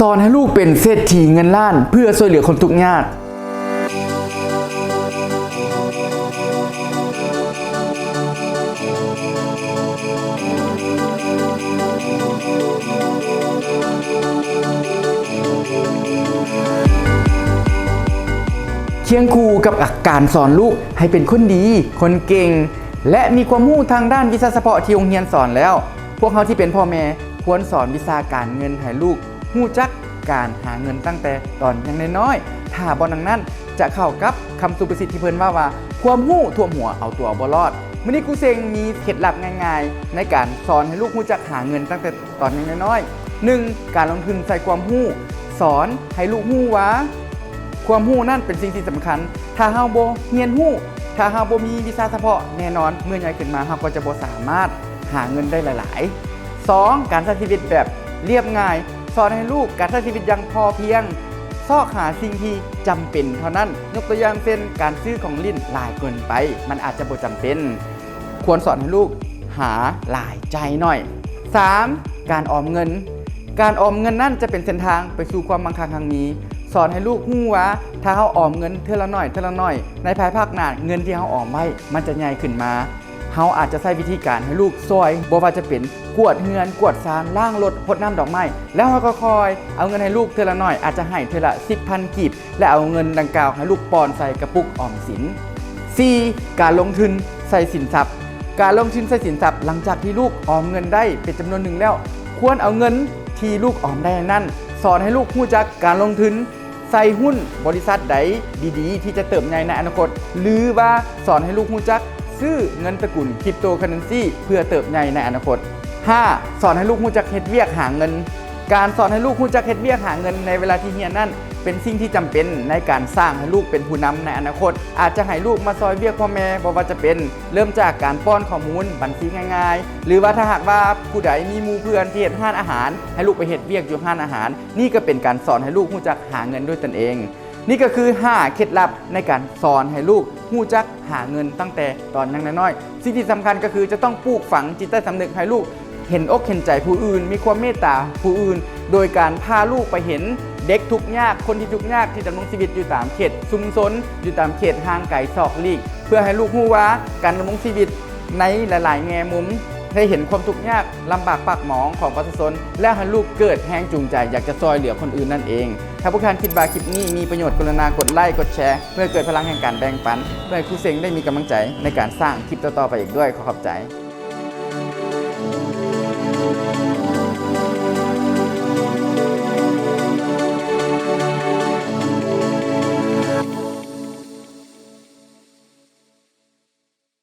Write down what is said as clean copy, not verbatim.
สอนให้ลูกเป็นเศรษฐีเงินล้านเพื่อช่วยเหลือคนทุกข์ยากเคียงคู่กับการสอนลูกให้เป็นคนดีคนเก่งและมีความรู้ทางด้านวิชาเฉพาะที่โรงเรียนสอนแล้วพวกเขาที่เป็นพ่อแม่ควรสอนวิชาการเงินให้ลูกรู้จักการหาเงินตั้งแต่ตอนยังน้อยๆถ้าบ่ดังนั้นจะเข้ากับคำสุภาษิตที่เพิ่นว่าความรู้ท่วมหัวเอาตัวบ่รอดมื้อนี้ครูเซงมีเคล็ดลับง่ายๆในการสอนให้ลูกรู้จักหาเงินตั้งแต่ตอนยังน้อยๆ 1. การลงทุนใส่ความรู้สอนให้ลูกรู้ว่าความรู้นั่นเป็นสิ่งที่สำคัญถ้าเฮาบ่เรียนรู้ถ้าเฮาบ่มีวิชาเฉพาะแน่นอนเมื่อใหญ่ขึ้นมาเฮาก็จะบ่สามารถหาเงินได้หลายๆ 2. การใช้ชีวิตแบบเรียบง่ายสอนให้ลูกการใช้ชีวิตอย่างพอเพียงซอกหาสิ่งที่จำเป็นเท่านั้นยกตัวอย่างเช่นการซื้อของลิ้นหลายเกินไปมันอาจจะบ่จำเป็นควรสอนให้ลูกหาหลายใจหน่อย 3. การออมเงินการออมเงินนั่นจะเป็นเส้นทางไปสู่ความมั่งคั่งทางนี้สอนให้ลูกรู้ว่าถ้าเฮาออมเงินเท่าละน้อยในภายภาคหน้าเงินที่เฮาออมไว้มันจะใหญ่ขึ้นมาเฮาอาจจะใช้วิธีการให้ลูกซอยบ่ว่าจะเป็นกวดเฮือนกวดซานล้างรถพดน้ำดอกไม้แล้วเฮาก็คอยเอาเงินให้ลูกเท่าละน้อยอาจจะให้เท่าละ 10,000 กีบและเอาเงินดังกล่าวให้ลูกปอนใส่กระปุกออมสิน 4. การลงทุนใส่สินทรัพย์การลงทุนใส่สินทรัพย์หลังจากที่ลูกออมเงินได้เป็นจำนวนหนึ่งแล้วควรเอาเงินที่ลูกออมได้นั้นสอนให้ลูกรู้จักการลงทุนใส่หุ้นบริษัทใดดีๆที่จะเติบใหญ่ในอนาคตหรือว่าสอนให้ลูกรู้จักซื้อเงินตระกูลคริปโตเคอเรนซีเพื่อเติบใหญ่ในอนาคต 5. สอนให้ลูกรู้จักเฮ็ดเวียกหาเงินการสอนให้ลูกรู้จักเฮ็ดเวียกหาเงินในเวลาที่เรียนนั่นเป็นสิ่งที่จำเป็นในการสร้างให้ลูกเป็นผู้นำในอนาคตอาจจะให้ลูกมาซอยเวียกพ่อแม่บ่ว่าจะเป็นเริ่มจากการป้อนข้อมูลบัญชีง่ายๆหรือว่าถ้าหากว่าผู้ใดมีหมู่เพื่อนที่เฮ็ดร้านอาหารให้ลูกไปเฮ็ดเวียกอยู่ร้านอาหารนี่ก็เป็นการสอนให้ลูกรู้จักหาเงินด้วยตนเองนี่ก็คือ5เคล็ดลับในการสอนให้ลูกรู้จักหาเงินตั้งแต่ตอนยังน้อยๆสิ่งที่สำคัญก็คือจะต้องปลูกฝังจิตใต้สำนึกให้ลูกเห็นอกเห็นใจผู้อื่นมีความเมตตาผู้อื่นโดยการพาลูกไปเห็นเด็กทุกข์ยากคนที่ทุกข์ยากที่ดำรงชีวิตอยู่ตามเขตชุมชนอยู่ตามเขตห่างไกลซอกลีกเพื่อให้ลูกรู้ว่าการดำรงชีวิตในหลายๆแง่มุมได้เห็นความทุกข์ยากลำบากปากหมองของประชาชนและให้ลูกเกิดแรงจูงใจอยากจะซอยเหลือคนอื่นนั่นเองถ้าผู้การคิดว่าคลิปนี้มีประโยชน์กรุณากดไลค์กดแชร์เพื่อเกิดพลังแห่งการแบ่งปันเพื่อให้ครูเซ็งได้มีกำลังใจในการสร้างคลิปต่อๆไปอีกด้วยขอบใจ